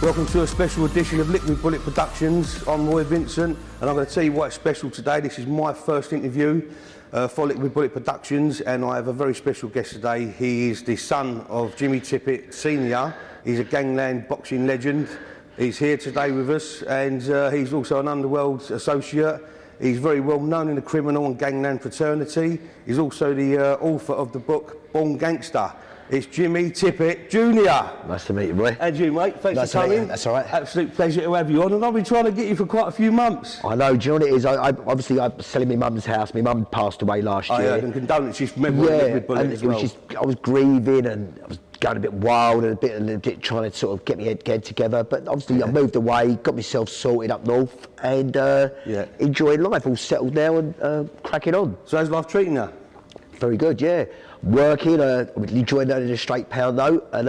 Welcome to a special edition of Liquid Bullet Productions. I'm Roy Vincent and I'm going to tell you why it's special today. This is my first interview for Liquid Bullet Productions and I have a very special guest today. He is the son of Jimmy Tippett Senior. He's a gangland boxing legend. He's here today with us and he's also an Underworld associate. He's very well known in the criminal and gangland fraternity. He's also the author of the book Gangster. It's Jimmy Tippett Junior. Nice to meet you, Roy. And you, mate. Thanks for coming. That's all right. Absolute pleasure to have you on. And I've been trying to get you for quite a few months. I know. Do you know what it is? I was selling my mum's house. My mum passed away last year. Yeah, and condolences. Remember Liquid Bullet as well. I was grieving and I was going a bit wild and a bit trying to sort of get my head together. But obviously I moved away, got myself sorted up north and enjoying life. All settled now and cracking on. So how's life treating you? Very good, yeah. Working, enjoying earning a straight pound note, and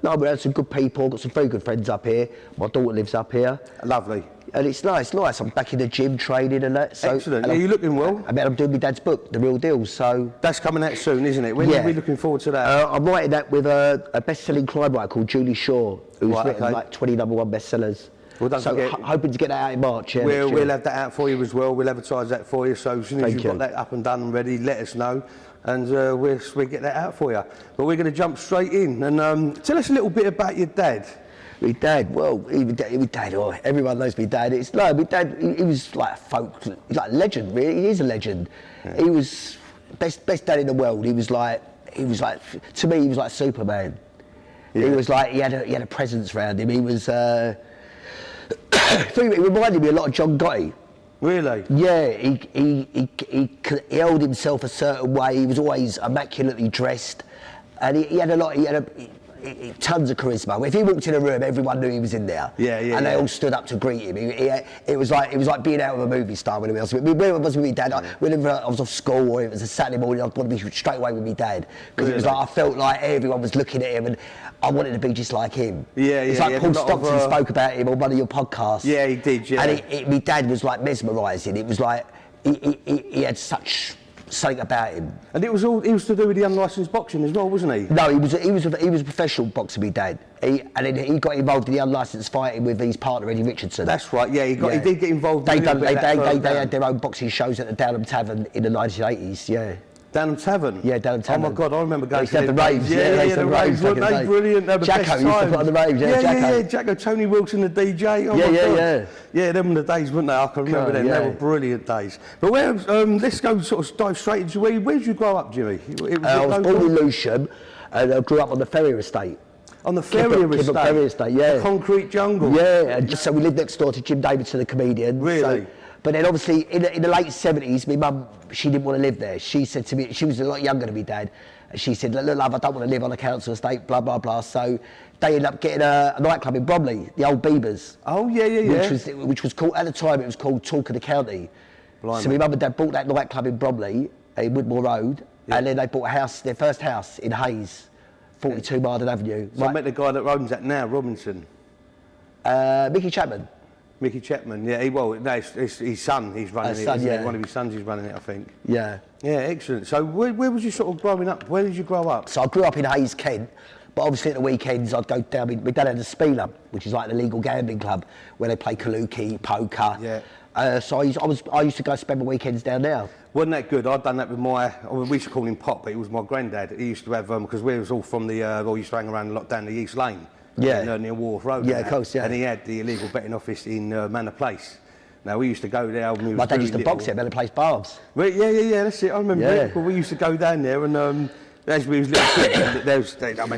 no, we had some good people, got some very good friends up here. My daughter lives up here. Lovely. And it's nice. I'm back in the gym training and that. So, excellent. Yeah, you're looking well. I'm doing my dad's book, The Real Deal, so... That's coming out soon, isn't it? When are we looking forward to that? I'm writing that with a best-selling crime writer called Julie Shaw, who's written like 20 #1 bestsellers. Well, don't forget, hoping to get that out in March. Yeah, we'll have that out for you as well. We'll advertise that for you. So as soon as you've got that up and done and ready, let us know. And we'll get that out for you. But we're going to jump straight in and tell us a little bit about your dad. My dad, well, everyone knows my dad. My dad, he was like a folk, like a legend, really. He is a legend. Yeah. He was best dad in the world. He was like, to me, he was like Superman. Yeah. He was like, he had a presence around him. He was, he reminded me a lot of John Gotti. Really? Yeah, he held himself a certain way. He was always immaculately dressed, and he had tons of charisma. If he walked in a room, everyone knew he was in there. And they all stood up to greet him. It was like being out of a movie star when he was. Where was with my dad? Whenever I was off school or it was a Saturday morning, I'd want to be straight away with my dad because it was like I felt like everyone was looking at him and I wanted to be just like him. It's like Paul Stockton spoke about him on one of your podcasts. Yeah, he did. Yeah. And my dad was like mesmerising. It was like he had something about him. And it was to do with the unlicensed boxing as well, wasn't he? No, he was a professional boxer, my dad. And then he got involved in the unlicensed fighting with his partner Eddie Richardson. That's right. Yeah, he did get involved. They had their own boxing shows at the Downham Tavern in the 1980s. Yeah. Downham Tavern? Yeah, Downham Tavern. Oh my God, I remember going to the raves. Yeah, the raves, weren't they brilliant? They were the Jacko used to put on the raves, yeah, Jacko, Tony Wilson, the DJ. Oh my God. Yeah, them were the days, weren't they? I can remember them. They were brilliant days. But let's go sort of dive straight into where did you grow up, Jimmy? I was born in Lewisham and I grew up on the Ferrier estate. On the Ferrier estate, yeah. The concrete jungle. Yeah, and so we lived next door to Jim Davidson, the comedian. Really? But then obviously in the late 70s, my mum, she didn't want to live there. She said to me, she was a lot younger than me dad, and she said, look love, I don't want to live on a council estate, blah, blah, blah. So they ended up getting a nightclub in Bromley, the old Beavers. Oh, yeah. Which was called, at the time, it was called Talk of the County. Blimey. So my mum and dad bought that nightclub in Bromley, in Woodmore Road, and then they bought their first house in Hayes, 42 Marden Avenue. So I met the guy that owns that now, Robinson. Mickey Chapman. Mickey Chapman, yeah, no, it's his son, he's running it, son, isn't yeah. it? One of his sons is running it, I think. Yeah. Yeah, excellent. So where was you sort of growing up? Where did you grow up? So I grew up in Hayes, Kent, but obviously at the weekends I'd go down, my dad had a spieler, which is like an illegal gambling club, where they play kaluki, poker. Yeah. So I used to go spend my weekends down there. Wasn't that good? I'd done that with we used to call him Pop, but it was my granddad. He used to have, because we was all from we used to hang around a lot down the East Lane. Yeah. Near Wharf Road. Yeah, of course, yeah. And he had the illegal betting office in Manor Place. Now, we used to go there when we was My dad used to little. box it at Manor Place Baths. Well, yeah, that's it. I remember it. But we used to go down there and as we was little kids, there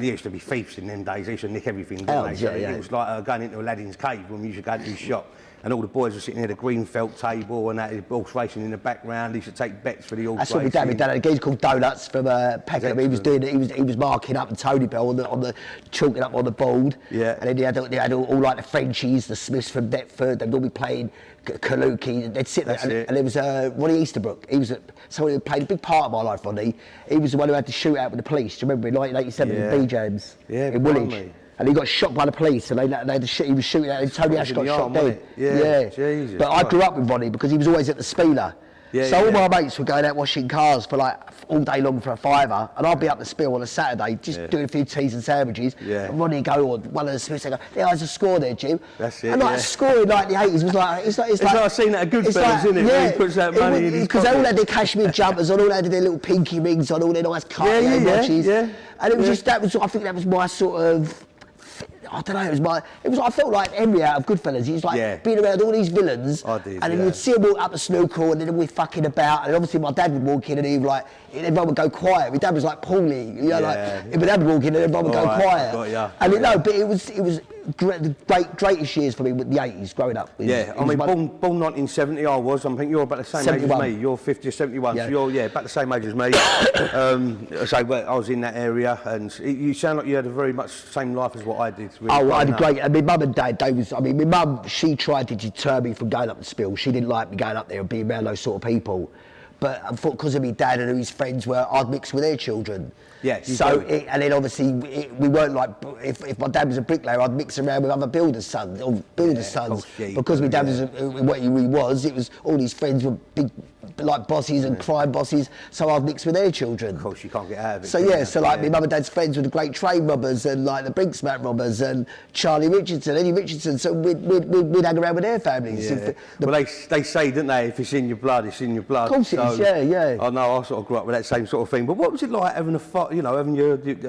used to be thieves in them days. They used to nick everything, didn't they? So it was like going into Aladdin's cave when we used to go into his shop. And all the boys were sitting at a green felt table and that horse racing in the background. He used to take bets for the horse That's what racing. my dad had a geezer called Donuts from Peckham. He was doing it. He was marking up the Tony Bell on the chalking up on the board. Yeah. And then he had all like the Frenchies, the Smiths from Deptford. They'd all be playing kaluki. They'd sit there. And there was Ronnie Easterbrook. He was someone who played a big part of my life. Ronnie. He was the one who had to shoot out with the police. Do you remember in 1987 in B-Jams in Woolwich? And he got shot by the police, and he was shooting at him. Tony Ash got shot dead. Yeah. Jesus. But I grew up with Ronnie because he was always at the spieler. So all my mates were going out washing cars for like all day long for a fiver, and I'd be up the spill on a Saturday just doing a few teas and sandwiches. And Ronnie would go, or one of the Smiths would go, there's a score there, Jim. That's it. And like a score in like the 80s was like, it's like I've seen that at Goodfellas, isn't it? When he puts that money in his because they all had their cashmere jumpers on, all had their little pinky rings on, all their nice Cartier watches. And it was just I think that was my sort of. I don't know, I felt like Henry out of Goodfellas. He was like being around all these villains. I did, and then you'd see him walk up the snooker and then we'd fucking about. And obviously my dad would walk in and he'd like, everyone would go quiet. My dad was like Paulie, you know, my dad would walk in and everyone would go quiet. But it was greatest years for me with the 80s growing up. Born 1970 I was. I think you're about the same 71. age as me. You're 50 or 71, so you're about the same age as me. I was in that area and you sound like you had a very much same life as what I did. Really I had great, and my mum and dad, my mum, she tried to deter me from going up the spill. She didn't like me going up there and being around those sort of people. But I thought because of my dad and who his friends were, I'd mix with their children. Yeah. And then obviously we weren't like, if my dad was a bricklayer, I'd mix around with other builders' sons, because my dad was what he was. It was all his friends were big, like bosses and crime bosses, so I'd mix with their children. Of course, you can't get out of it. So my mum and dad's friends were the great train robbers and like the Brinksmat robbers and Charlie Richardson, Eddie Richardson. So we'd hang around with their families. Well, they say, don't they, if it's in your blood, it's in your blood. Of course it is, yeah. I know, I sort of grew up with that same sort of thing. But what was it like having a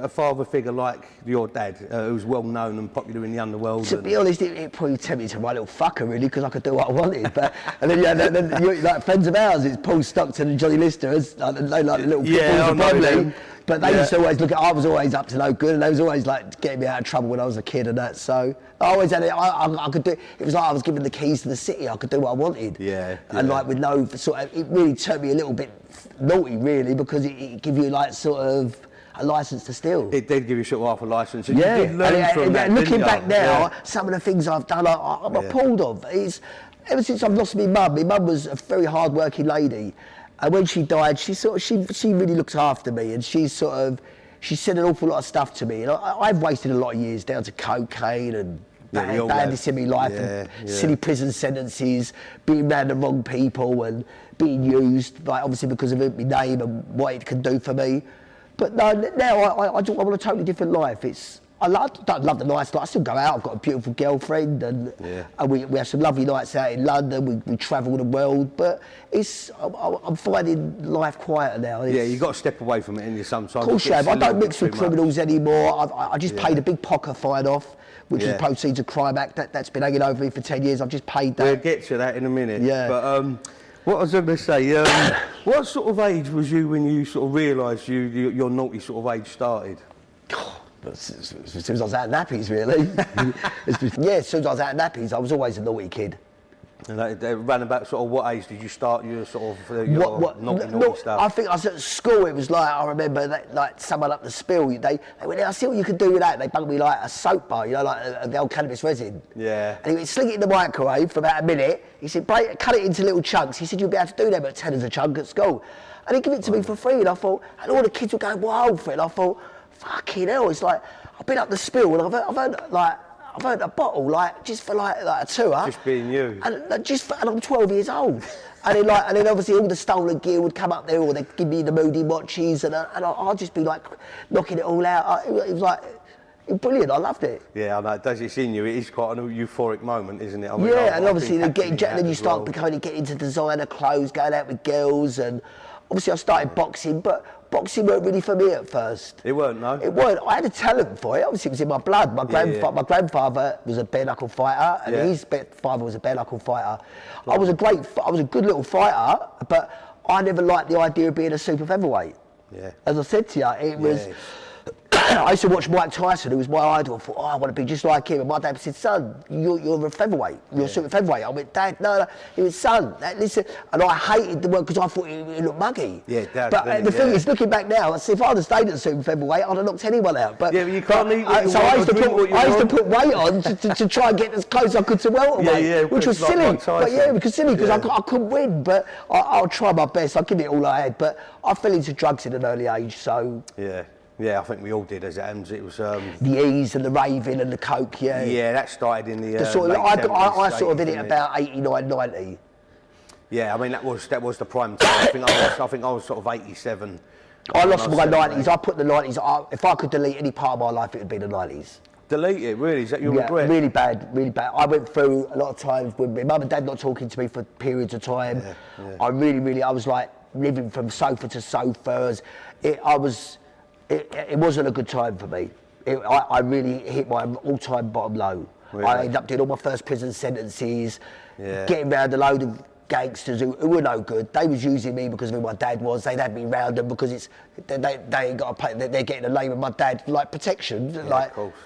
father figure like your dad, who was well known and popular in the underworld? To be honest, it probably turned me into my little fucker really, because I could do what I wanted. But and then you like friends of ours, it's Paul Stockton and Johnny Lister, like the little people. But they used to always look at. I was always up to no good, and they was always like getting me out of trouble when I was a kid and that. So I always had it. I could do. It was like I was given the keys to the city. I could do what I wanted. And like with no sort of, it really turned me a little bit naughty, really, because it give you like sort of a license to steal. It did give you sort of half a license. And you did learn from that, looking back now, some of the things I've done, I'm appalled of. Ever since I've lost my mum was a very hard-working lady. And when she died, she really looked after me, and she said an awful lot of stuff to me. And I've wasted a lot of years down to cocaine and badness in my life, and silly prison sentences, being around the wrong people and being used, like obviously because of my name and what it can do for me. But no, now I want a totally different life. I don't love the nice life. I still go out. I've got a beautiful girlfriend, and we have some lovely nights out in London. We travel the world, but I'm finding life quieter now. You got to step away from it, and sometimes. Of course, you have. I don't mix with criminals anymore. I just paid a big poker fine off, which is Proceeds of Crime Act. That's been hanging over me for 10 years. I've just paid that. We'll get to that in a minute. But what I was going to say, what sort of age was you when you sort of realised your naughty sort of age started? As soon as I was out of nappies, really. As soon as I was out of nappies, I was always a naughty kid. And around about sort of what age did you start your sort of naughty stuff? I think I was at school. It was like, I remember that, like someone up the spill. They went, I see what you can do with that. They bugged me like a soap bar, like the old cannabis resin. Yeah. And he went, sling it in the microwave for about a minute. He said, cut it into little chunks. He said, you'll be able to do them at 10 as a chunk at school. And he'd give it to me for free. And I thought, and all the kids were going wild for it. And I thought, fucking hell, it's like, I've been up the spill and I've earned like I've earned a bottle, like, just for like a tour. Just being you. And I'm 12 years old. And then obviously all the stolen gear would come up there, or they'd give me the moody watches, and I'd just be like knocking it all out. It was like brilliant. I loved it. Yeah, I know. It does. It's in you. It is quite an euphoric moment, isn't it? I mean, Yeah, and obviously then you start well. becoming get into designer clothes, going out with girls, and obviously I started boxing, but boxing weren't really for me at first. It weren't, no? It weren't. I had a talent for it. Obviously, it was in my blood. My grandfather was a bare knuckle fighter, and his father was a bare knuckle fighter. I was a good little fighter, but I never liked the idea of being a super featherweight. Yeah. As I said to you, it was. I used to watch Mike Tyson, who was my idol. I thought, I want to be just like him. And my dad said, son, you're a featherweight. You're a super featherweight. I went, Dad, no. He went, son, listen. And I hated the word because I thought it looked muggy. Yeah, Dad. But the thing is, looking back now, I see if I'd have stayed at super featherweight, I'd have knocked anyone out. But you can't eat what you so want I used to put weight on to try and get as close as I could to welterweight, which was like silly. Mike Tyson. But it was silly because I couldn't win. But I'll try my best. I'll give it all I had. But I fell into drugs at an early age, so. Yeah, I think we all did as it ends. It was the ease and the raving and the coke, Yeah, that started in the I sort of did it about 89, 90. Yeah, I mean that was the prime time. I think I was sort of 87. I lost my 90s. I put the 90s. If I could delete any part of my life, it would be the 90s. Delete it, really? Is that your regret? Really bad, really bad. I went through a lot of times with my mum and dad not talking to me for periods of time. I was like living from sofa to sofas. It wasn't a good time for me. I really hit my all-time bottom low. Really? I ended up doing all my first prison sentences, getting round a load of gangsters who were no good. They was using me because of who my dad was. They'd had me round them because they ain't got to pay. They're getting the name of my dad for like protection,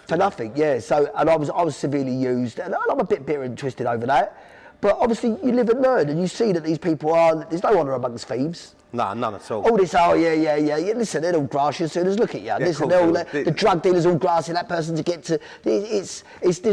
for nothing. Yeah. So and I was severely used, and I'm a bit bitter and twisted over that. But obviously you live and learn, and you see that these people there's no honour amongst thieves. No, none at all. All this, listen, they're all grassy as soon as look at you. Listen, the drug dealers all grassy that person to get to. There's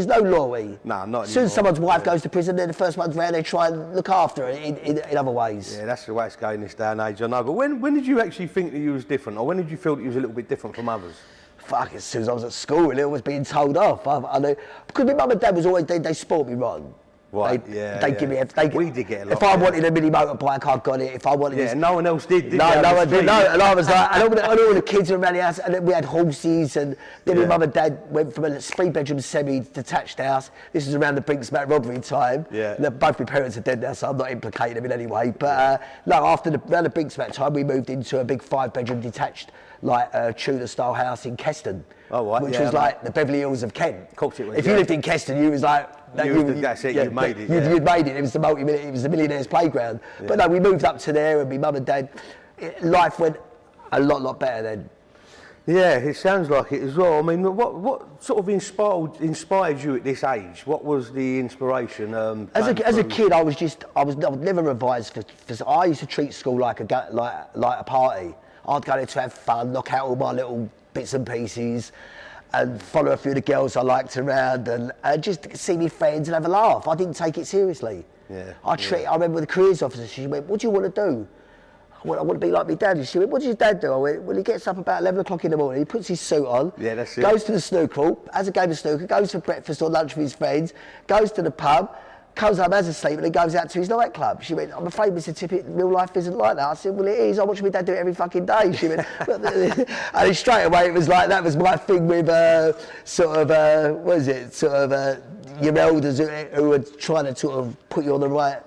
no law. No, not as soon as someone's wife goes to prison, they're the first ones round. They try and look after her in other ways. Yeah, that's the way it's going this day and age. I know. But when did you actually think that you was different, or when did you feel that you was a little bit different from others? Fuck, as soon as I was at school, really, I was being told off. I know because my mum and dad was always they spoiled me rotten. Right, they give me. We did get a lot. If I wanted a mini motorbike, I got it. If I wanted, no one else did. No one did. No, and I was like, and all the kids were around the house, and then we had horses, and then my mum and dad went from a 3-bedroom semi-detached house. This was around the Brinksmat robbery time. Yeah. And both my parents are dead now, so I'm not implicating them in any way. But after around the Brinksmat time, we moved into a big 5-bedroom detached, Tudor-style house in Keston. Oh, right. Which was like the Beverly Hills of Kent. Of course it was. If you lived in Keston, you was like. That's it. You made it. You'd made it. It was the millionaire's playground. Yeah. But no, we moved up to there, and my mum and dad. Life went a lot better then. Yeah, it sounds like it as well. I mean, what sort of inspired you at this age? What was the inspiration? As a kid, I was never revised for. I used to treat school like a party. I'd go there to have fun, knock out all my little bits and pieces, and follow a few of the girls I liked around, and just see me friends and have a laugh. I didn't take it seriously. Yeah. I remember the careers officer, she went, what do you want to do? I want to be like my dad. And she went, what does your dad do? I went, well, he gets up about 11 o'clock in the morning, he puts his suit on, goes to the snooker hall, has a game of snooker, goes for breakfast or lunch with his friends, goes to the pub, comes home, has a sleep, and then goes out to his nightclub. She went, I'm afraid, Mr. Tippett, real life isn't like that. I said, well, it is. I watch my dad do it every fucking day. She went, and straight away it was like, that was my thing with your elders who were trying to sort of put you on the right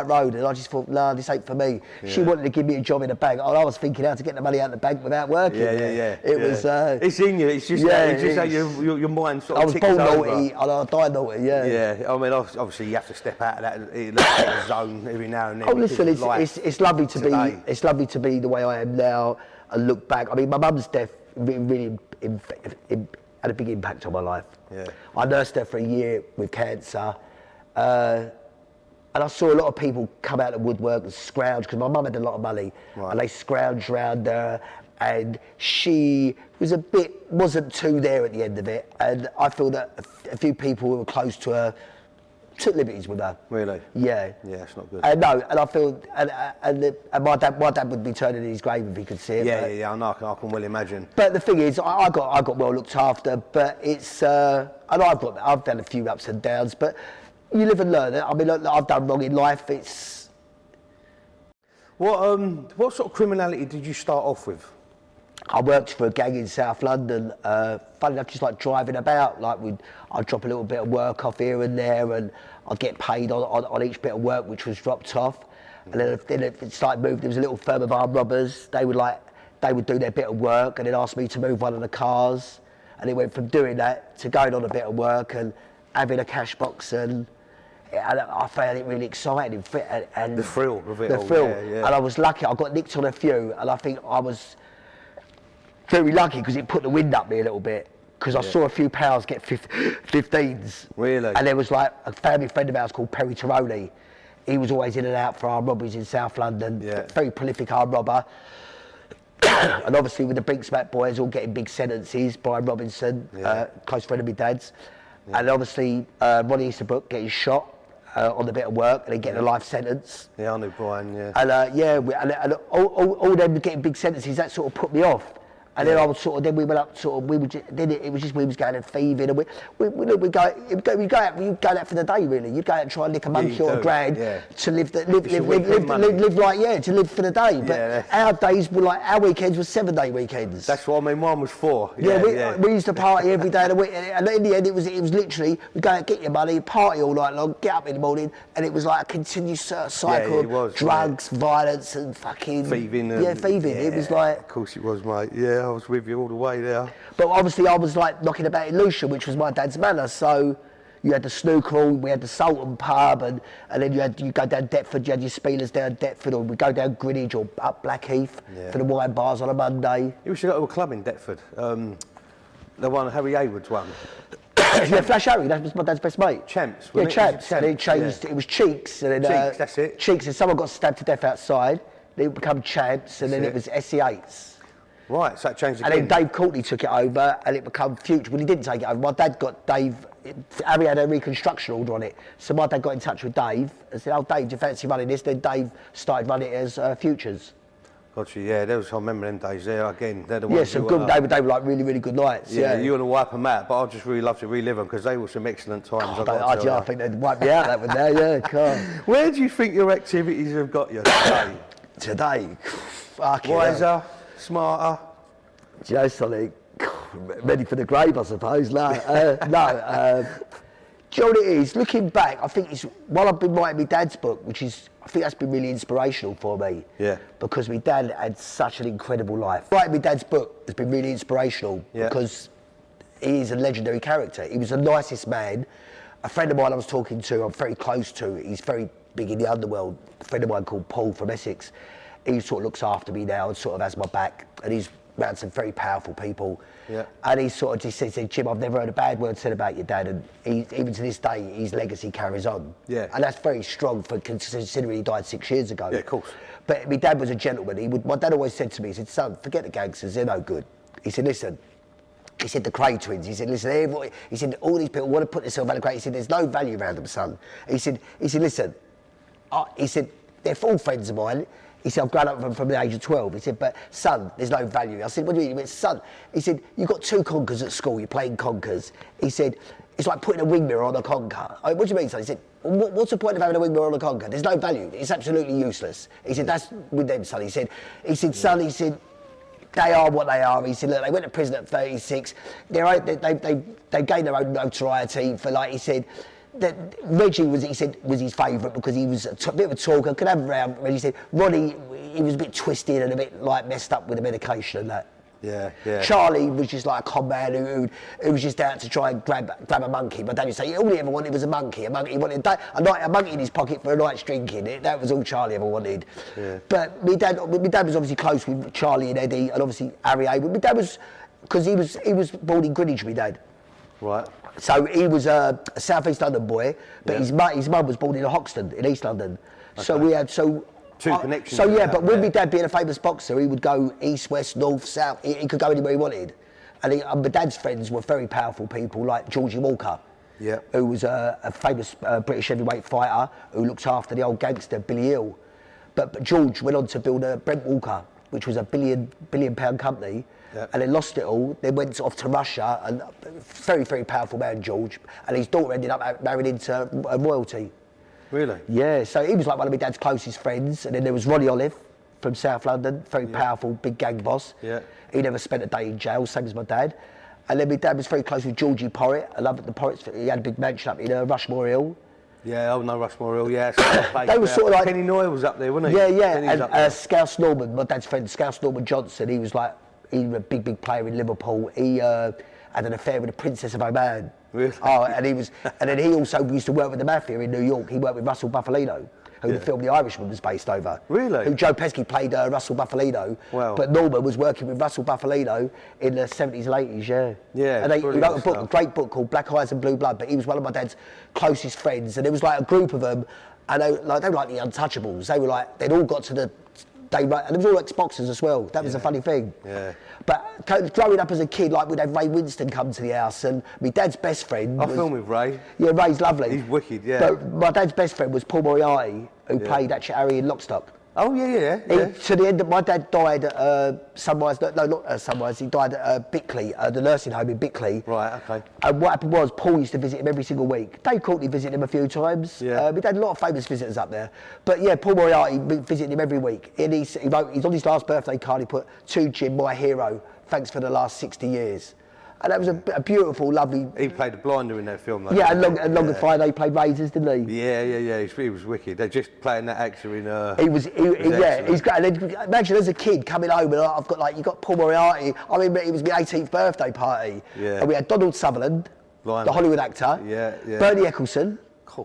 road, and I just thought, nah, this ain't for me. Yeah. She wanted to give me a job in a bank. I was thinking how to get the money out of the bank without working. It was. It's in you. It's just how your mind sort of ticks over. I was born naughty, and I died naughty. Yeah. Yeah. I mean, obviously you have to step out of that zone every now and then. Oh, listen, it's lovely to be. It's lovely to be the way I am now and look back. I mean, my mum's death really had a big impact on my life. Yeah. I nursed her for a year with cancer. And I saw a lot of people come out of woodwork and scrounge, because my mum had a lot of money, and they scrounged around her, and she wasn't too there at the end of it. And I feel that a few people who were close to her took liberties with her. Really? Yeah. Yeah, it's not good. No, and I feel, and my dad would be turning in his grave if he could see it. Yeah, I know, I can well imagine. But the thing is, I got well looked after, but it's, and I've done a few ups and downs, but you live and learn. I mean, I've done wrong in life, it's... What sort of criminality did you start off with? I worked for a gang in South London, funny enough, just like driving about, like I'd drop a little bit of work off here and there, and I'd get paid on each bit of work which was dropped off. And then it started moving, there was a little firm of armed robbers, they would do their bit of work and then ask me to move one of the cars. And it went from doing that to going on a bit of work and having a cash box, and I found it really exciting. And the thrill of it the all, thrill. yeah. And I was lucky, I got nicked on a few, and I think I was very lucky because it put the wind up me a little bit, because I saw a few pals get 15s. Really? And there was like a family friend of ours called Perry Tironi. He was always in and out for armed robberies in South London. Yeah. Very prolific armed robber. And obviously with the Brinksmat boys all getting big sentences, Brian Robinson, close friend of my dad's. Yeah. And obviously Ronnie Easterbrook getting shot on the bit of work and then getting a life sentence. Yeah, I knew Brian, yeah. And all them getting big sentences, that sort of put me off. And then I was then we went up then it was just we was going and thieving, and we go out for the day really. You'd go out and try and nick a monkey or a grand to live for the day. But our days were like, our weekends were 7-day weekends. That's what I mean, mine was 4. We used to party every day of the week, and in the end it was literally, we go out, get your money, party all night long, get up in the morning, and it was like a continuous cycle of drugs, violence and fucking... Thieving. Thieving. It was like... Of course it was, mate. Yeah, I was with you all the way there. But obviously I was like knocking about in Lucia, which was my dad's manor, so you had the snooker hall, we had the Sultan pub, and then you go down Deptford, you had your spielers down Deptford, or we go down Greenwich or up Blackheath for the wine bars on a Monday. You should go to a club in Deptford, the one Harry Hayward's one. Flash Harry, that was my dad's best mate. Champs, wasn't it? Champs, and then it changed, it was Cheeks, and then... Cheeks, that's it. Cheeks, and someone got stabbed to death outside, then it became Champs, and then it was SE8s. Right, so that changed again. And then Dave Courtney took it over, and it became Future. Well, he didn't take it over. My dad got Dave... Harry had a reconstruction order on it. So my dad got in touch with Dave and said, oh, Dave, do you fancy running this? Then Dave started running it as Futures. Gotcha, yeah, I remember them days there again. They're the ones so good. They were like really, really good nights. Yeah, you want to wipe them out, but I just really love to relive them because they were some excellent times. I think they'd wipe me out that one there, yeah, come. Where do you think your activities have got you today? Today? Fucking wiser, smarter? Do you know something? Ready for the grave, I suppose. No. Do you know what it is? Looking back, I think it's, while I've been writing my dad's book, which is, I think that's been really inspirational for me. Yeah. Because my dad had such an incredible life. Writing my dad's book has been really inspirational because he is a legendary character. He was the nicest man. A friend of mine I was talking to, I'm very close to, he's very big in the Underworld. A friend of mine called Paul from Essex. He sort of looks after me now and sort of has my back. And he's around some very powerful people. Yeah. And he sort of just said, Jim, I've never heard a bad word said about your dad, and even to this day, his legacy carries on. Yeah. And that's very strong for considering he died 6 years ago. Yeah, of course. But my dad was a gentleman. My dad always said to me, he said, son, forget the gangsters, they're no good. He said, listen, he said, the Cray twins, he said, listen, he said, all these people want to put themselves out of Cray. He said, there's no value around them, son. He said, listen, he said, they're all friends of mine. He said, I've grown up with them from the age of 12. He said, but son, there's no value. I said, what do you mean? He went, son, he said, you've got 2 conkers at school, you're playing conkers. He said, it's like putting a wing mirror on a conker. I went, what do you mean, son? He said, well, what's the point of having a wing mirror on a conker? There's no value. It's absolutely useless. He said, that's with them, son. He said, son, he said, they are what they are. He said, look, they went to prison at 36. They gained their own notoriety for, like he said, that Reggie was his favourite because he was a bit of a talker, could have a round. Reggie said Ronnie, he was a bit twisted and a bit like messed up with the medication and that. Yeah, yeah. Charlie was just like a con man who was just out to try and grab a monkey. But Daddy say all he ever wanted was a monkey. He wanted a monkey in his pocket for a night's drinking. That was all Charlie ever wanted. Yeah. But my dad was obviously close with Charlie and Eddie, and obviously Harry Hayward. My dad was, because he was born in Greenwich. My dad. Right. So he was a South East London boy, but his mum was born in Hoxton in East London. Okay. So we had two connections. So yeah, but with my dad being a famous boxer, he would go east, west, north, south. He could go anywhere he wanted. And my dad's friends were very powerful people like Georgie Walker. who was a famous British heavyweight fighter who looked after the old gangster Billy Hill. But George went on to build a Brent Walker, which was a billion pound company, and then lost it all. Then went off to Russia, and very, very powerful man, George. And his daughter ended up married into royalty. Really? Yeah, so he was like one of my dad's closest friends. And then there was Ronnie Olive from South London, very powerful, big gang boss. Yeah. He never spent a day in jail, same as my dad. And then my dad was very close with Georgie Porritt. I love the Porritts. He had a big mansion up in Rushmore Hill. Yeah, no, Rushmore Hill, yeah. They were sort of like... Penny Noy was up there, wasn't he? Yeah. Penny's And Scouse Norman, my dad's friend, Scouse Norman Johnson, he was a big player in Liverpool. He had an affair with the Princess of Oman. Really? Oh, and then he also used to work with the mafia in New York. He worked with Russell Buffalino, who the film The Irishman was based over. Really? Who Joe Pesci played Russell Buffalino. Wow. But Norman was working with Russell Buffalino in the 70s and 80s, yeah. Yeah, And he wrote a great book called Black Eyes and Blue Blood, but he was one of my dad's closest friends. And there was like a group of them, and they were like the Untouchables. They were like, they'd all got to the... and there was all ex-boxers as well. That was a funny thing. Yeah. But growing up as a kid, like we'd have Ray Winston come to the house, and my dad's best friend I filmed with Ray. Yeah, Ray's lovely. He's wicked, yeah. But my dad's best friend was Paul Moriarty, who played actually Harry in Lockstock. Oh, yeah. To the end of, my dad died at Sunrise, no, not Sunrise, he died at Bickley, the nursing home in Bickley. Right, okay. And what happened was, Paul used to visit him every single week. Dave Courtney visited him a few times. Yeah. We had a lot of famous visitors up there. But yeah, Paul Moriarty visited him every week. And he's on his last birthday card, he put, "To Jim, my hero, thanks for the last 60 years. And that was a beautiful, lovely... He played a blinder in that film, though. Yeah, and Longer Friday played Razors, didn't he? Yeah. He was wicked. They're just playing that actor in... He's great. And then, imagine as a kid coming home and I've got you got Paul Moriarty. I mean, it was my 18th birthday party. Yeah. And we had Donald Sutherland, the Hollywood actor. Yeah. Bernie Eccleston,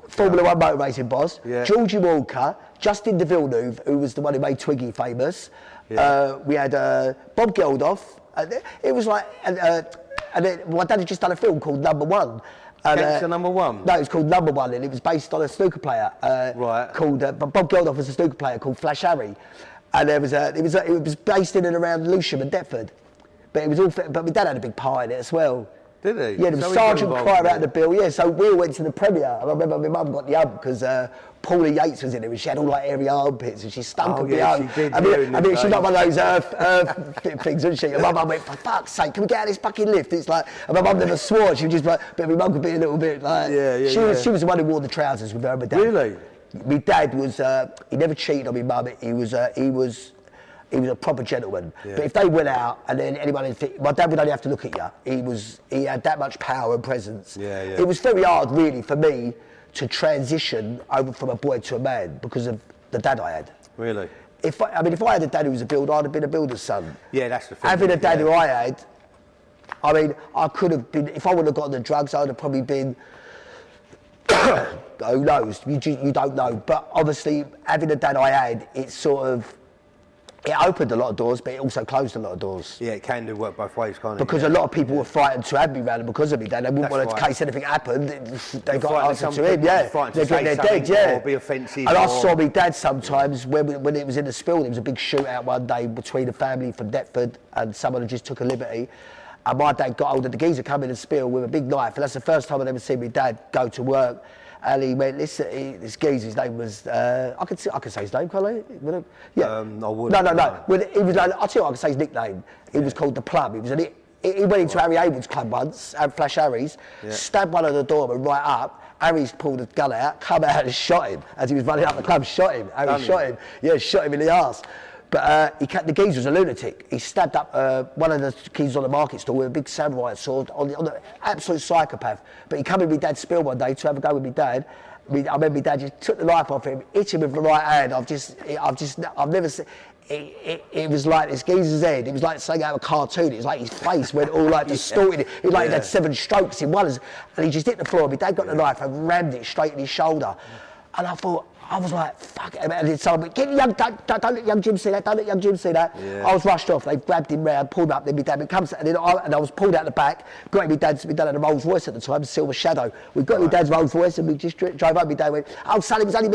Formula One motor racing boss. Yeah. Georgie Walker, Justin de Villeneuve, who was the one who made Twiggy famous. Yeah. We had Bob Geldof. It was like... And then my dad had just done a film called Number One. Gangster Number One? No, it was called Number One, and it was based on a snooker player called Bob Geldof was a snooker player called Flash Harry, and it was based in and around Lewisham and Deptford, but it was all. But my dad had a big part in it as well. Did he? Yeah, there was Sergeant Cryer out of the bill. Yeah, so we all went to the premiere. And I remember my mum got the hump because Paulie Yates was in it, and she had all like airy armpits, and she stunk of the hump. She did. I mean, she's not one of those things, isn't she? And my mum went, "For fuck's sake, can we get out of this fucking lift?" It's like, and my mum never swore. She was just like, but my mum could be a little bit like. She was the one who wore the trousers with her and my dad. Really? My dad was. He never cheated on my mum. He was a proper gentleman. Yeah. But if they went out and then anyone, my dad would only have to look at you. He had that much power and presence. Yeah. It was very hard, really, for me to transition over from a boy to a man because of the dad I had. Really? If I had a dad who was a builder, I'd have been a builder's son. Yeah, that's the thing. Having a dad who I had, I mean, I could have been, if I would have gotten the drugs, I would have probably been, who knows, you don't know. But obviously, having a dad I had, it opened a lot of doors, but it also closed a lot of doors. Yeah, it can do work both ways, can't it? Because a lot of people were frightened to have me around because of me dad. They wouldn't want to, in case anything happened, they got answer to him, They're getting their dead, yeah. Or be offensive. And I saw me dad sometimes when it was in the spill. There was a big shootout one day between a family from Deptford and someone who just took a liberty. And my dad got hold of the geezer coming in the spill with a big knife. And that's the first time I'd ever seen my dad go to work. And he went, listen, this geezer, his name was, I can say his name, can't I? Yeah. I wouldn't. No. Well, he was like, I'll tell you what, I can say his nickname. He was called The Plum. He went into Harry Haywood's club once, Flash Harry's, stabbed one of the doormen right up. Harry's pulled a gun out, come out and shot him. As he was running up the club, shot him. Harry shot him. Yeah, shot him in the arse. But the geezer was a lunatic. He stabbed up one of the kids on the market stall with a big samurai sword on the absolute psychopath. But he came in with Dad's spill one day to have a go with my dad. I remember my dad just took the knife off him, hit him with the right hand. I've never seen. It was like this geezer's head. It was like something out of a cartoon. It was like his face went all like distorted. It was like he had 7 strokes in one, and he just hit the floor. My dad got the knife and rammed it straight in his shoulder. And I thought, I was like, fuck it. And then someone went, don't let young Jim see that, don't let young Jim see that. Yeah. I was rushed off, they grabbed him round, pulled him up, then my dad comes, and I was pulled out the back, got in my dad had a Rolls Royce at the time, Silver Shadow. We got in my dad's Rolls Royce and we just drove home. My dad went, oh son, he was only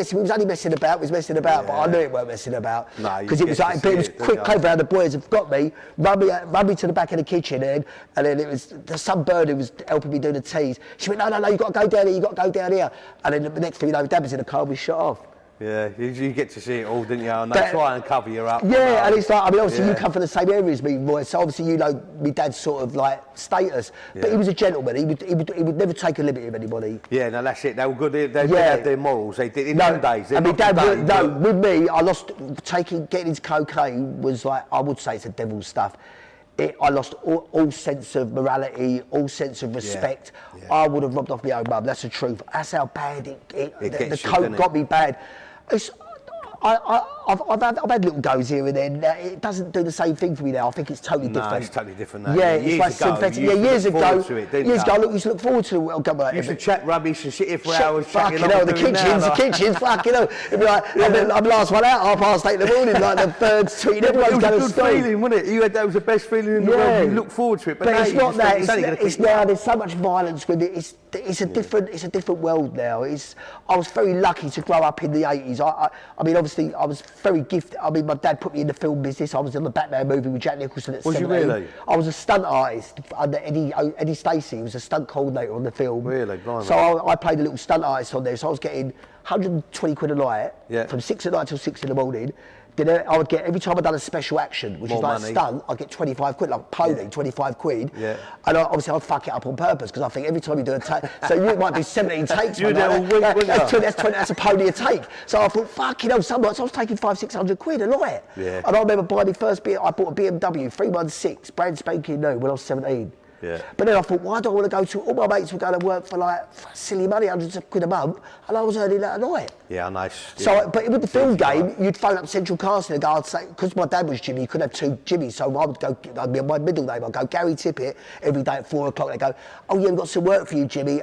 messing about, but I knew it weren't messing about. Because it was like, but it was quick, clever how the boys have got me, run me to the back of the kitchen, and then it was, there's some bird who was helping me do the teas. She went, no, you got to go down here, and then the next thing you know, dad was in the car, we shot off. Yeah, you get to see it all, didn't you? And they try and cover you up. Yeah, and it's like, I mean, obviously you come from the same area as me, Roy, so obviously you know my dad's sort of like status. But he was a gentleman. He would never take a liberty with anybody. Yeah, no, that's it. They were good. They had their morals. They did in them days. And my dad, with me, I lost getting into cocaine was like, I would say it's a devil's stuff. I lost all sense of morality, all sense of respect. Yeah. I would have robbed off my own mum. That's the truth. That's how bad the coke got me bad. I've had little goes here and then. It doesn't do the same thing for me now. I think it's totally different. No, it's totally different now. Yeah, it's like synthetic. Yeah, years ago, I used to look forward to it. You used to chat rubbish and sit here for hours. Fucking hell, the kitchens, fucking hell. It'd be like, I'm last one out, 8:30 in the morning, like the birds tweeting, everyone's going to school. It was a good feeling, wasn't it? That was the best feeling in the world. You look forward to it. But it's not that. It's now, there's so much violence with it. It's a different world now. I was very lucky to grow up in the 80s. I mean, obviously, I was very gifted. I mean, my dad put me in the film business. I was in the Batman movie with Jack Nicholson at 17. Was you really? I was a stunt artist under Eddie Stacey. He was a stunt coordinator on the film. Really? Blimey. So I played a little stunt artist on there. So I was getting 120 quid a night from 6 at night till 6 in the morning. Then I would get, every time I'd done a special action, which is like a stunt, I'd get 25 quid, like pony, 25 quid. Yeah. And obviously I'd fuck it up on purpose, because I think every time you do a take, so you might do 17 takes. That's a pony a take. So I thought, fucking hell, some nights I was taking 500-600 quid a night. Yeah. And I remember buying my first I bought a BMW 316, brand spanking new, when I was 17. Yeah. But then I thought, why do I want to go to, all my mates were going to work for like silly money, hundreds of quid a month, and I was earning that a night. Yeah, nice. So, but with the film game, you'd phone up Central Casting and go, I'd say, because my dad was Jimmy, you couldn't have two Jimmys, so I would go, my middle name, I'd go Gary Tippett every day at 4 o'clock. They'd go, oh yeah, we've got some work for you, Jimmy.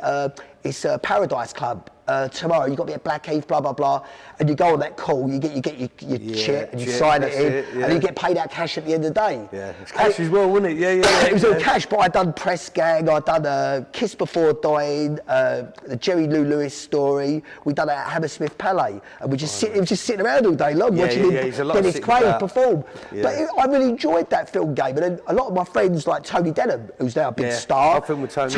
It's a Paradise Club. Tomorrow you've got to be at Blackheath, blah blah blah, and you go on that call, you get your chit and you sign it in, and you get paid out cash at the end of the day. Yeah, it's cash as well, wasn't it? Yeah. It was all cash, but I'd done Press Gang, I'd done Kiss Before Dying, the Jerry Lou Lewis story. We'd done it at Hammersmith Palais, and we just sitting around all day long watching Dennis Quaid perform. Yeah. But I really enjoyed that film game, and then a lot of my friends like Tony Denham, who's now a big star. I film with Tony.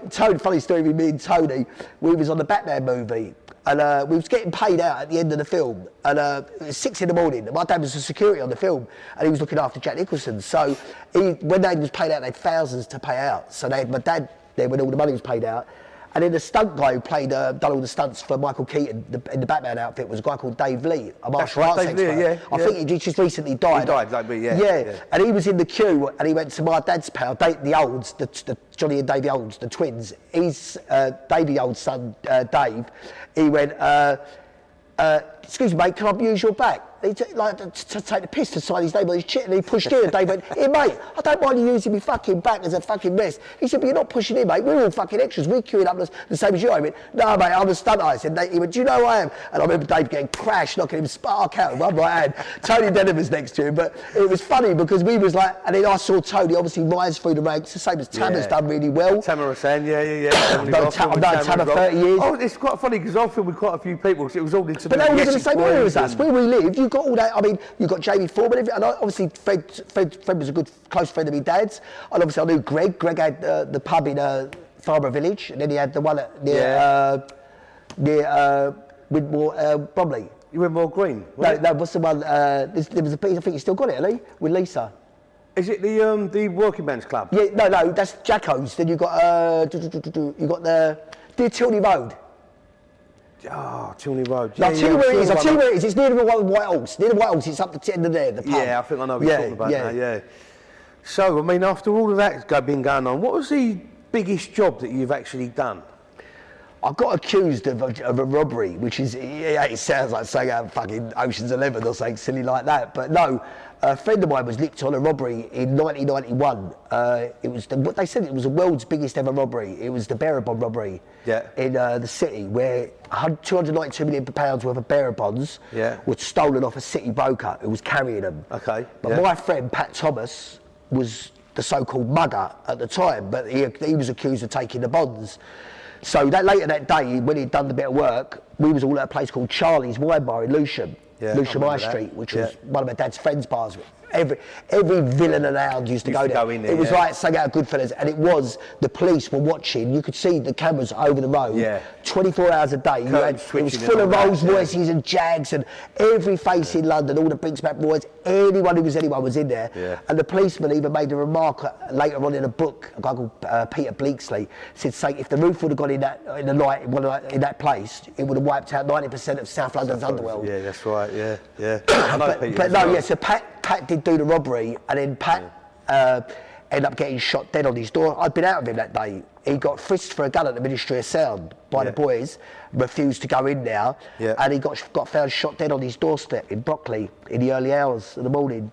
Tony, funny story with me and Tony. We was on the Batman movie, and we was getting paid out at the end of the film, and it was 6 in the morning, and my dad was the security on the film, and he was looking after Jack Nicholson, so when they was paid out, they had thousands to pay out, so they had my dad there when all the money was paid out. And then the stunt guy who played, done all the stunts for Michael Keaton in the Batman outfit was a guy called Dave Lee, a martial arts expert. I think he just recently died. He died, like me, yeah. And he was in the queue, and he went to my dad's pal, the Olds, the Johnny and Davey Olds, the twins. He's Davey Old's son, Dave. He went, excuse me, mate, can I use your back? He to take the piss to sign his name on his chit, and he pushed in, and Dave went, here mate, I don't mind you using me fucking back as a fucking rest. He said, but you're not pushing in, mate, we're all fucking extras, we're queuing up the same as you. I went, no mate, I'm a stunt artist. And he went, do you know who I am? And I remember Dave getting crashed, knocking him spark out with one right hand. Tony Denham was next to him, but it was funny because we was like, and then I saw Tony obviously rise through the ranks, the same as Tamer's done really well. Tamer Hassan, yeah. I've known Tamer 30 years. Oh, it's quite funny because I filmed with quite a few people, because it was all into but they all live in the same area as us. Where we live, you've got all that, I mean, you've got Jamie Foreman, and obviously Fred was a good close friend of my dad's, and obviously I knew Greg. Greg had the pub in Farmer Village, and then he had the one near Widmore Bromley. You Widmore Green? No, what's the one? There was a piece, I think you still got it, hasn't he? With Lisa. Is it the Working Man's Club? Yeah, no, that's Jacko's. Then you've got the Tilney Road. Oh, Tilney Road. I'll tell you where it is. It's near the White Horse. Near the White Horse, it's up the end of there, the pub. Yeah, I think I know what you're talking about now, yeah. So, I mean, after all of that been going on, what was the biggest job that you've actually done? I got accused of a robbery, which is, yeah, it sounds like saying out of fucking Ocean's 11 or something silly like that. But no, a friend of mine was nicked on a robbery in 1991. It was what they said it was the world's biggest ever robbery. It was the bearer bond robbery in the city, where £292 million worth of bearer bonds were stolen off a city broker who was carrying them. Okay. But my friend Pat Thomas was the so-called mugger at the time, but he was accused of taking the bonds. So later that day, when he'd done the bit of work, we was all at a place called Charlie's Wine Bar in Lewisham, Lewisham High Street, which was one of my dad's friends' bars. Every villain around used to go there. It was like something out of Goodfellas, and it was, the police were watching. You could see the cameras over the road, 24 hours a day. It was full of Rolls Royces and Jags, and every face in London, all the Brinksback boys, anyone was in there. And the policeman even made a remark later on in a book, a guy called Peter Bleaksley, said, say, if the roof would have gone in the night in that place, it would have wiped out 90% of South London's Underworld. Yeah, that's right. I know Peter. But no, so Pat did do the robbery, and then Pat ended up getting shot dead on his door. I'd been out with him that day. He got frisked for a gun at the Ministry of Sound by the boys, refused to go in there, and he got found shot dead on his doorstep in Brockley in the early hours of the morning.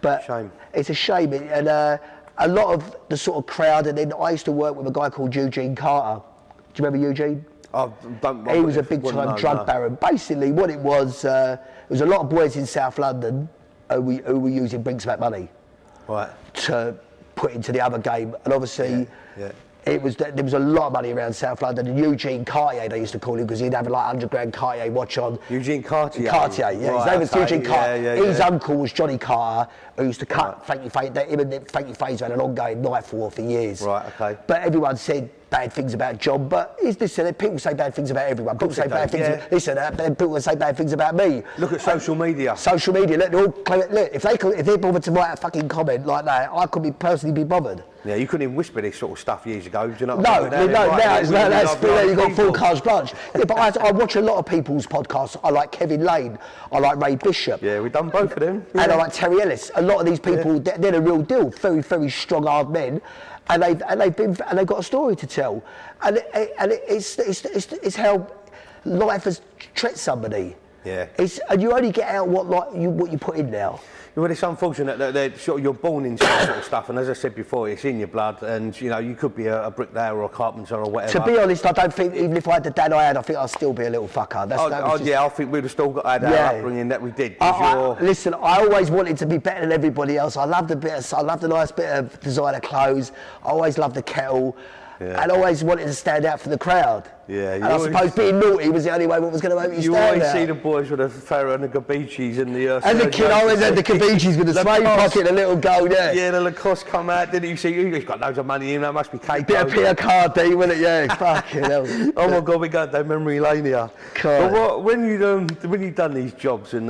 But it's a shame, and a lot of the sort of crowd, and then I used to work with a guy called Eugene Carter. Do you remember Eugene? He was a big-time drug baron. Basically, what it was a lot of boys in South London who were using Brinksback money to put into the other game, and obviously there was a lot of money around South London. And Eugene Cartier, they used to call him, because he'd have like £100 Cartier watch on. Eugene Cartier. His name was Eugene Cartier. His uncle was Johnny Carter, who used to cut Frankie Fraser. Him and Frankie Fraser had an ongoing knife war for years. But everyone said bad things about John, but people say bad things about everyone. People say bad things. People say bad things about me. Look at social media. Social media. Look, if they bothered to write a fucking comment like that, I could personally be bothered. Yeah, you couldn't even whisper this sort of stuff years ago. Do you know? Now you've got full carte blanche. But I watch a lot of people's podcasts. I like Kevin Lane. I like Ray Bishop. Yeah, we've done both of them. And I like Terry Ellis. A lot of these people, they're the real deal. Very, very strong, hard men. And they've got a story to tell, and it's how life has treated somebody. And you only get out what you put in now. Well, it's unfortunate that you're born into that sort of stuff, and as I said before, it's in your blood, and you could be a bricklayer or a carpenter or whatever. To be honest, I don't think, even if I had the dad I had, I think I'd still be a little fucker. I think we'd have still got our upbringing that we did. Listen, I always wanted to be better than everybody else. I loved the nice bit of designer clothes. I always loved the kettle. And always wanted to stand out for the crowd. And I suppose being naughty was the only way what was going to make me stand out. You always see the boys with the Farrah and the Gabichis and the... and the kid always had the Gabichis with the suede pocket and a little gold, Yeah, the Lacoste come out, didn't you see? He's got loads of money in, that must be cake. Bit of Pierre Cardi, wasn't it? Yeah, fucking hell. Oh my God, we got that memory lane here. But when you've done these jobs and,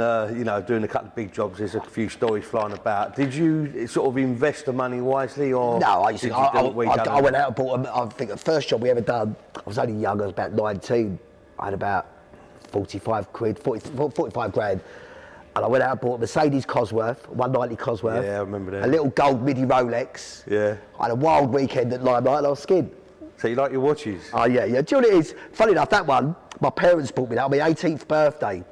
doing a couple of big jobs, there's a few stories flying about. Did you sort of invest the money wisely, or... No, I went out and bought, I think the first job we ever done, I was only young, I was about 19. I had about 45 grand. And I went out and bought a Mercedes Cosworth, 190 Cosworth. Yeah, I remember that. A little gold midi Rolex. Yeah. I had a wild weekend at Limelight and I was skinned. So you like your watches? Oh yeah. Do you know what it is? Funny enough, that one, my parents bought me that on my 18th birthday.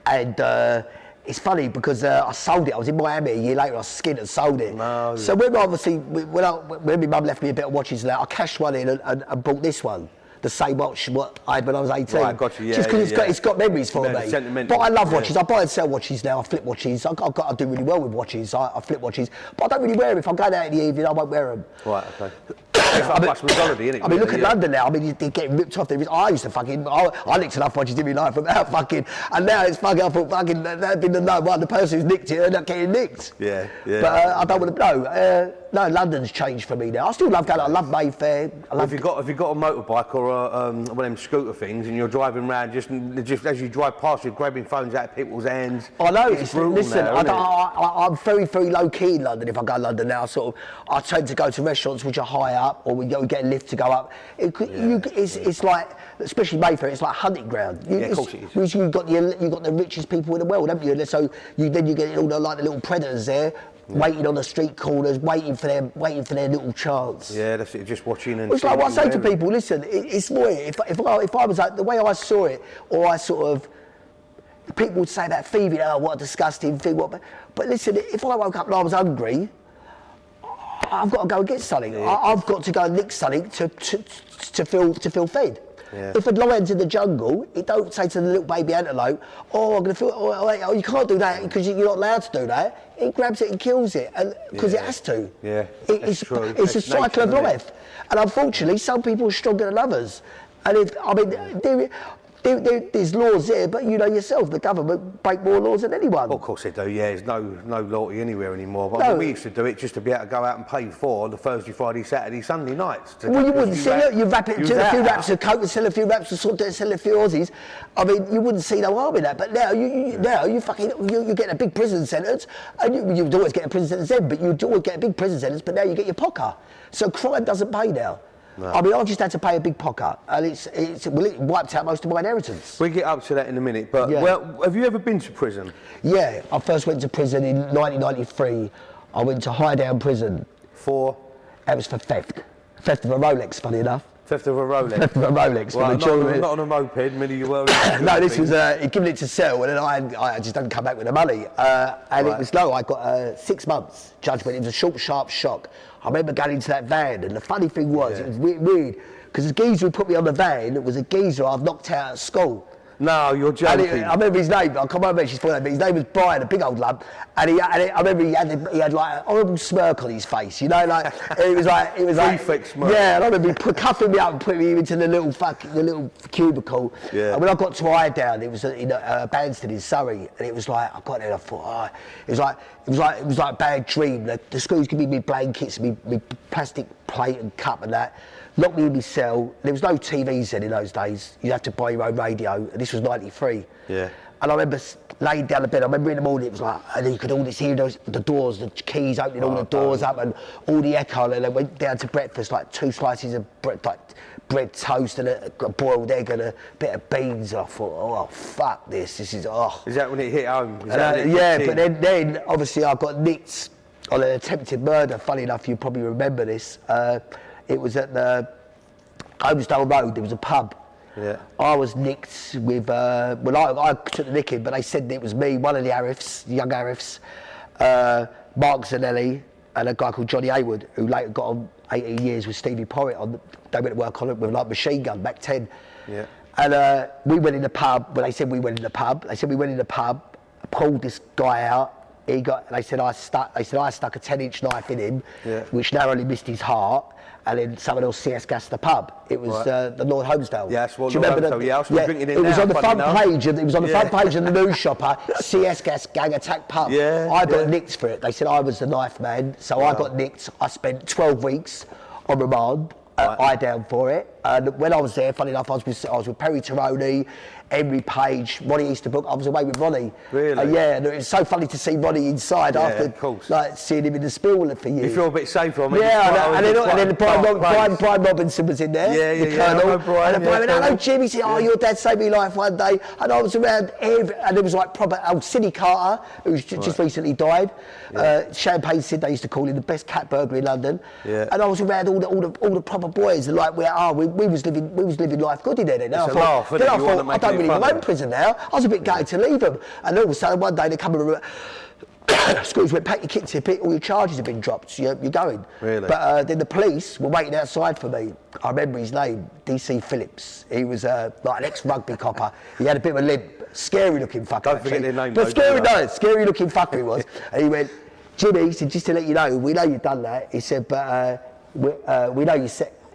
And it's funny because I sold it. I was in Miami a year later. I skinned and sold it. No. So when my mum left me a bit of watches and that, I cashed one in and bought this one. The same watch what I had when I was 18. Right, got you. Yeah, just because it's got memories for me. But I love watches. I buy and sell watches now. I flip watches. I do really well with watches. I flip watches. But I don't really wear them. If I'm going out in the evening, I won't wear them. Right, okay. It's like hospitality, isn't it? I mean, look at London now. I mean, they're getting ripped off. I used to fucking... I nicked enough watches in my life about fucking... And now it's fucking... I thought fucking... That'd been the person who's nicked it ended up getting nicked. Yeah. But I don't want to... No, London's changed for me now. I still love going. I love Mayfair. If you've got a motorbike or one of them scooter things, and you're driving around, just as you drive past, you're grabbing phones out of people's hands. I know. It's brutal. Listen, now, I'm very, very low key in London. If I go to London now, I tend to go to restaurants which are high up, or we get a lift to go up. It's like, especially Mayfair, it's like hunting ground. Of course it is. You've got the richest people in the world, haven't you? So then you get all the little predators there. waiting on the street corners, waiting for their little chance. Yeah, that's it. Just watching and. It's like what I say to people. Listen, it's more. If I was like the way I saw it, or I sort of. People would say that thieving, oh, what a disgusting thing. What, but listen, if I woke up and I was hungry, I've got to go and get something. Yeah. I've got to go and nick something to feel fed. Yeah. If a lion's in the jungle, it don't say to the little baby antelope, oh, I'm going to feel, oh, you can't do that because you're not allowed to do that. It grabs it and kills it because it has to. Yeah, it's true. It's a cycle of life. And unfortunately, some people are stronger than others. And there's laws there, but you know yourself, the government break more laws than anyone. Of course they do, yeah. There's no loyalty anywhere anymore. But No. we used to do it just to be able to go out and pay for the Thursday, Friday, Saturday, Sunday nights. Well, you wouldn't see it. You wrap it into a few wraps of coke and sell a few wraps of salt and sell a few Aussies. I mean, you wouldn't see no harm in that. But now you get a big prison sentence, and you'd always get a prison sentence then, but you'd always get a big prison sentence. But now you get your pocker. So crime doesn't pay now. No. I mean, I just had to pay a big pocker, and it wiped out most of my inheritance. We'll get up to that in a minute, but well, have you ever been to prison? Yeah, I first went to prison in 1993. I went to Highdown Prison. For? That was for theft. Theft of a Rolex, funny enough. Theft of a Rolex? Theft of a Rolex. Well, not on a moped, maybe you were. No, this was, he'd given it to sell, and then I just didn't come back with the money. And it was low, I got 6 months judgment. It was a short, sharp shock. I remember going into that van, and the funny thing was, it was weird, because the geezer who put me on the van was a geezer I've knocked out at school. No, you're joking. I remember his name. I can't remember his full name, but his name was Brian, a big old lump. And I remember he had like a horrible smirk on his face, you know, like it was like prefix smirk. Yeah, and I remember he cuffing me up and putting me into the little cubicle. Yeah. And when I got to Highdown, it was in Banstead in Surrey, and it was like I got there and I thought, it was like a bad dream. The schools gave me blankets, me plastic plate and cup and that. Locked me in my cell. There was no TVs then in those days. You'd have to buy your own radio. And this was 93. Yeah. And I remember laying down the bed. I remember in the morning it was like, and you could all hear the doors, the keys opening all the doors up, and all the echo. And I went down to breakfast, like 2 slices of bread, like bread toast and a boiled egg and a bit of beans. And I thought, oh fuck this. This is Is that when it hit home? Yeah, but then obviously I got nicked on an attempted murder. Funny enough, you probably remember this. It was at the Homesdale Road. There was a pub. Yeah. I was nicked with. I took the nicking, but they said it was me, one of the Arifs, the young Arifs, Mark Zanelli, and a guy called Johnny Haywood, who later got on 18 years with Stevie Porritt. They went to work on it with like machine gun back 10. Yeah. And we went in the pub. When they said we went in the pub, pulled this guy out. They said I stuck a 10-inch knife in him, which narrowly missed his heart. And then someone else CS gassed the pub. It was the Lord Homesdale. Yeah, that's what Do you remember Homesdale, I was drinking it now. It was on the front page. It was on the front page of the news shopper. CS gas gang attack pub. Yeah. I got nicked for it. They said I was the knife man, so I got nicked. I spent 12 weeks on remand. I down for it. And when I was there, funny enough, I was with Perry Taroni, Henry Page, Ronnie Easterbrook. I was away with Ronnie. Really? Yeah, and it was so funny to see Ronnie inside after like seeing him in the spieler for years. You feel a bit safer on me. Yeah, and then Brian Robinson was in there, the Colonel. And Brian went, hello Jim, he said, oh, your dad saved me life one day. And I was around and there was like proper old Sidney Carter, who's just recently died. Champagne Sid, they used to call him the best cat burglar in London. Yeah. And I was around all the proper boys, and like we was living life good in there. Then I thought, I don't really want prison now. I was a bit gutted to leave them. And all of a sudden one day they come and schools went, pack your kit, Tippett, all your charges have been dropped, you're going. Really? But then the police were waiting outside for me. I remember his name, DC Phillips. He was like an ex-rugby copper. He had a bit of a limp, scary looking fucker. Don't forget their name. But scary looking fucker he was. And he went, Jimmy, he said, just to let you know, we know you've done that. He said, but we know you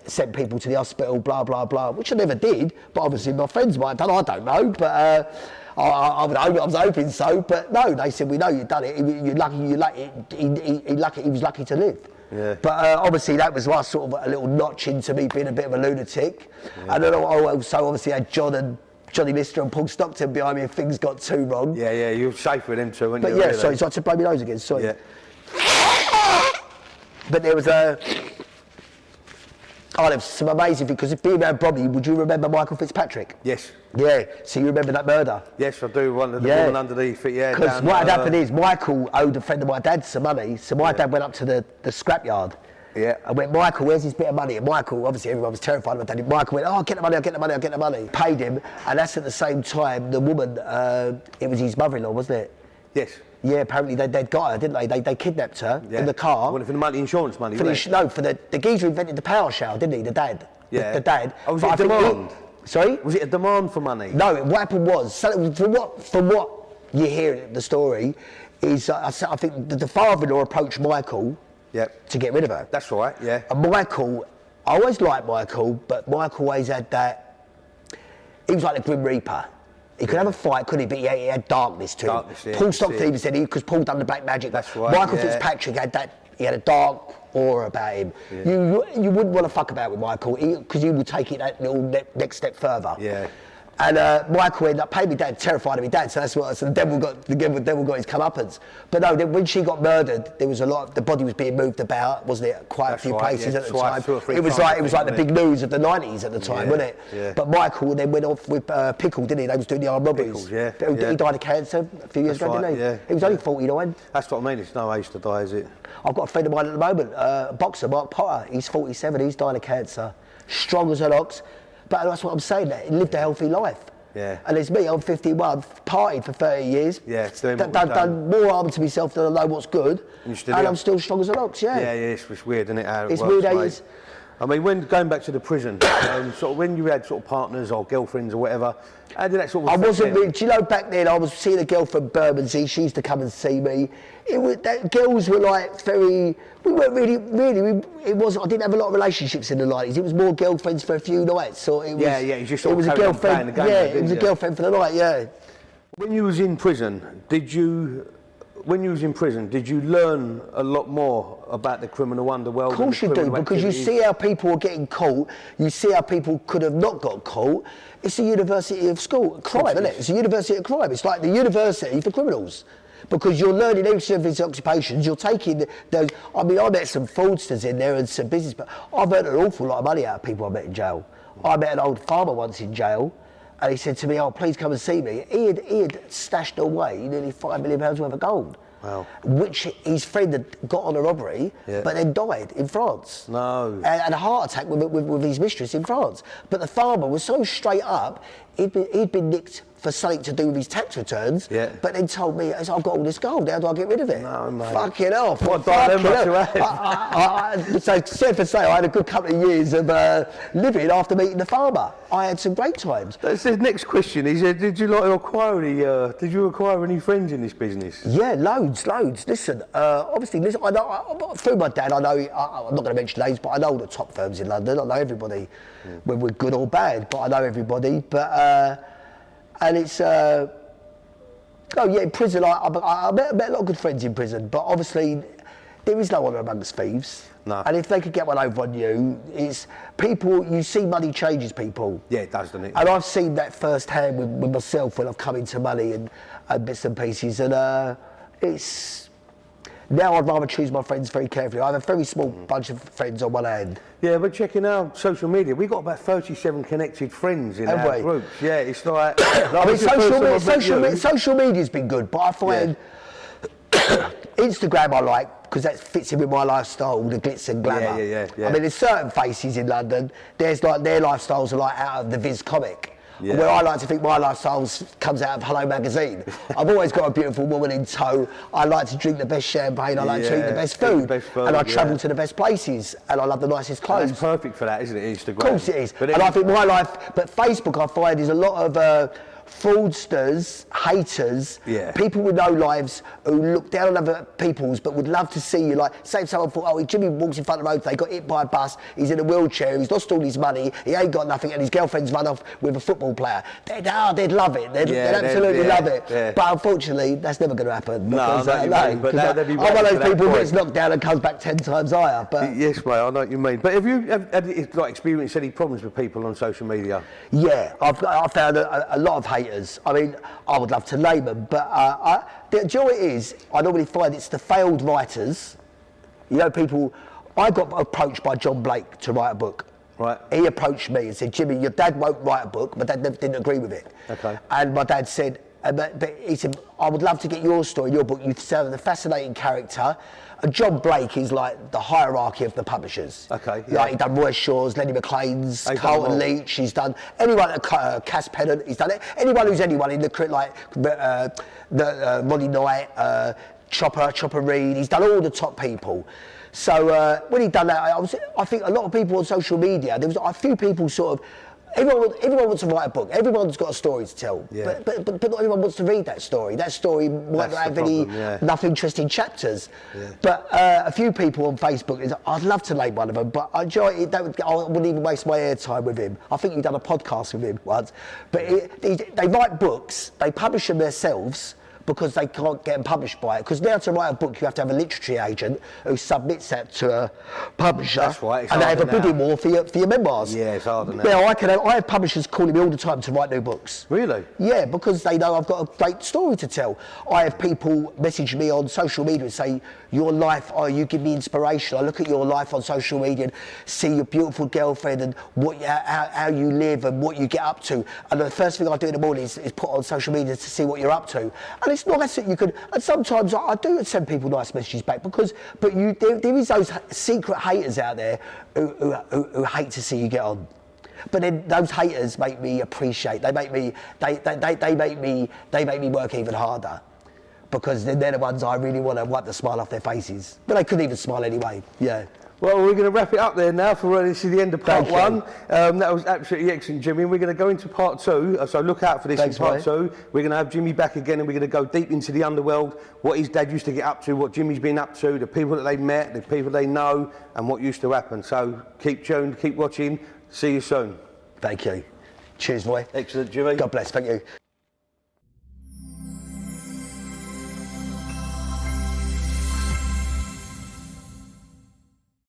sent people to the hospital, blah, blah, blah, which I never did, but obviously my friends might have done, I don't know, but I was hoping so, but no, they said, we know you've done it, you're lucky, he was lucky to live. Yeah. But obviously that was my sort of a little notch into me being a bit of a lunatic. Yeah. And then I also obviously had Johnny Lister and Paul Stockton behind me if things got too wrong. Yeah, you were safe with them too, weren't you? But yeah, really? Sorry, so I had to blow my nose again, sorry. Yeah. But there was there's some amazing things, because being around Bromley, would you remember Michael Fitzpatrick? Yes. Yeah, so you remember that murder? Yes, I do. One of the woman underneath it, yeah. Because what had happened is Michael owed a friend of my dad's some money, so my dad went up to the scrapyard. Yeah. I went, Michael, where's his bit of money? And Michael, obviously everyone was terrified of my dad. Michael went, oh, I'll get the money, I'll get the money, I'll get the money. Paid him, and that's at the same time the woman, it was his mother-in-law, wasn't it? Yes. Yeah, apparently they'd got her, didn't they? They kidnapped her in the car. For the money, insurance money, for the geezer who invented the power shower, didn't he? The dad. Yeah. The dad. Oh, was it a demand? Sorry? Was it a demand for money? No, what happened was, from what you hear in the story, is I think the father-in-law approached Michael to get rid of her. That's right, yeah. And Michael, I always liked Michael, but Michael always had that, he was like the Grim Reaper. He could have a fight, couldn't he? But he had darkness to him. Yeah, Paul Stockton said because Paul done the black magic. That's right. Michael Fitzpatrick had that. He had a dark aura about him. Yeah. You wouldn't want to fuck about with Michael because he would take it that little next step further. Yeah. And Michael ended up paying me dad, terrified of me dad. So that's what. So the devil got his comeuppance. But no, when she got murdered, there was a lot. The body was being moved about, wasn't it? Quite a few places at the time. It was like the big news of the '90s at the time, wasn't it? Yeah. But Michael then went off with Pickle, didn't he? They was doing the armed robberies. Pickles, He died of cancer a few years ago, didn't he? Yeah. He was only 49. That's what I mean. It's no age to die, is it? I've got a friend of mine at the moment, a boxer, Mark Potter. He's 47. He's died of cancer, strong as an ox. But that's what I'm saying. He lived a healthy life. Yeah. And it's me, I'm 51, partied for 30 years. Yeah, done more harm to myself than I know what's good. And I'm still strong as an ox, yeah. Yeah, it's weird, isn't it, how it it's works, weird how mate? I mean, going back to the prison, sort of when you had sort of partners or girlfriends or whatever, how did that sort of I affect wasn't them? really, do you know, back then I was seeing a girl from Bermondsey, she used to come and see me. Girls were like we weren't really, I didn't have a lot of relationships in the 90s. It was more girlfriends for a few nights. So it was, you just sort of a girlfriend. It was a girlfriend for the night, yeah. When you was in prison, did you learn a lot more about the criminal underworld? Of course you do, because you see how people are getting caught, you see how people could have not got caught. It's a university of crime, isn't it? It's a university of crime. It's like the university for criminals. Because you're learning each of these occupations, you're taking those. I mean, I met some fraudsters in there and some business, but I've earned an awful lot of money out of people I met in jail. I met an old farmer once in jail, and he said to me, oh, please come and see me. He had stashed away nearly £5 million worth of gold. Wow. Which his friend had got on a robbery, but then died in France. No. And had a heart attack with his mistress in France. But the farmer was so straight up, he'd been nicked for something to do with his tax returns, but then told me, I've got all this gold, how do I get rid of it? No, mate. Fucking hell. What dilemma to have? So sad to say, I had a good couple of years of living after meeting the farmer. I had some great times. That's the next question. Is did you acquire any friends in this business? Yeah, loads. Listen, obviously, I know, through my dad, I'm not going to mention names, but I know all the top firms in London. I know everybody, whether we're good or bad, but I know everybody. But and it's, in prison, I met a lot of good friends in prison, but obviously there is no honour amongst thieves. No. And if they could get one over on you, it's people, you see money changes people. Yeah, it does, doesn't it? And I've seen that firsthand with myself when I've come into money and bits and pieces, and it's, now I'd rather choose my friends very carefully. I have a very small bunch of friends on one hand. Yeah, but checking out social media, we've got about 37 connected friends in our groups. Yeah, it's like... I mean, social media's been good, but I find Instagram I like, because that fits in with my lifestyle, the glitz and glamour. Yeah. I mean, there's certain faces in London, there's like, their lifestyles are like out of the Viz comic. Yeah. Where I like to think my lifestyle comes out of Hello magazine. I've always got a beautiful woman in tow. I like to drink the best champagne. I like to eat the best food. And I travel to the best places. And I love the nicest clothes. That's perfect for that, isn't it? Instagram. Of course it is. And I think my life, but Facebook I find is a lot of fraudsters, haters, people with no lives who look down on other people's but would love to see you. Like, say if someone thought, oh, Jimmy walks in front of the road, they got hit by a bus, he's in a wheelchair, he's lost all his money, he ain't got nothing, and his girlfriend's run off with a football player. They'd love it. They'd absolutely love it. Yeah. But unfortunately, that's never going to happen. Because, I'm one of those people who gets knocked down and comes back 10 times higher. But yes, mate, I know what you mean. But have you had experienced any problems with people on social media? Yeah, I've found a lot of haters. I mean, I would love to name them, but do you know what it is? I normally find it's the failed writers. You know, people. I got approached by John Blake to write a book. Right. He approached me and said, Jimmy, your dad won't write a book. My dad didn't agree with it. Okay. And my dad said, but he said, I would love to get your story in your book. You sound a fascinating character. And John Blake is like the hierarchy of the publishers. Okay, yeah. Like, he's done Roy Shaw's, Lenny McLean's, He's done Carlton them all. Leach, he's done anyone, Cass Pennant, he's done it. Anyone who's anyone in the, like, Ronnie Knight, Chopper Reed, he's done all the top people. So when he done that, I think a lot of people on social media, there was a few people sort of, everyone wants to write a book. Everyone's got a story to tell, Yeah. but not everyone wants to read that story. That story might That's not have the any problem, yeah. enough interesting chapters. Yeah. But a few people on Facebook, I'd love to name one of them, but I wouldn't even waste my airtime with him. I think you've done a podcast with him once. But they write books, they publish them themselves, because they can't get them published by it. Because now to write a book, you have to have a literature agent who submits that to a publisher. That's right, it's and they have a harder bidding now. war for your memoirs. Yeah, it's harder now. Now, I have publishers calling me all the time to write new books. Really? Yeah, because they know I've got a great story to tell. I have people message me on social media and say, your life, you give me inspiration. I look at your life on social media and see your beautiful girlfriend and how you live and what you get up to. And the first thing I do in the morning is put on social media to see what you're up to. And it's nice that you could, and sometimes I do send people nice messages back because, there is those secret haters out there who hate to see you get on. But then those haters make me appreciate. They make me work even harder, because they're the ones I really want to wipe the smile off their faces. But they couldn't even smile anyway. Yeah. Well, we're going to wrap it up there now for this is the end of part Thank you. one. That was absolutely excellent, Jimmy. And we're going to go into part two, so look out for this. Thanks, in part mate. two. We're going to have Jimmy back again, and we're going to go deep into the underworld, what his dad used to get up to, what Jimmy's been up to, the people that they met, the people they know, and what used to happen. So keep tuned, keep watching. See you soon. Thank you. Cheers, boy. Excellent, Jimmy. God bless. Thank you.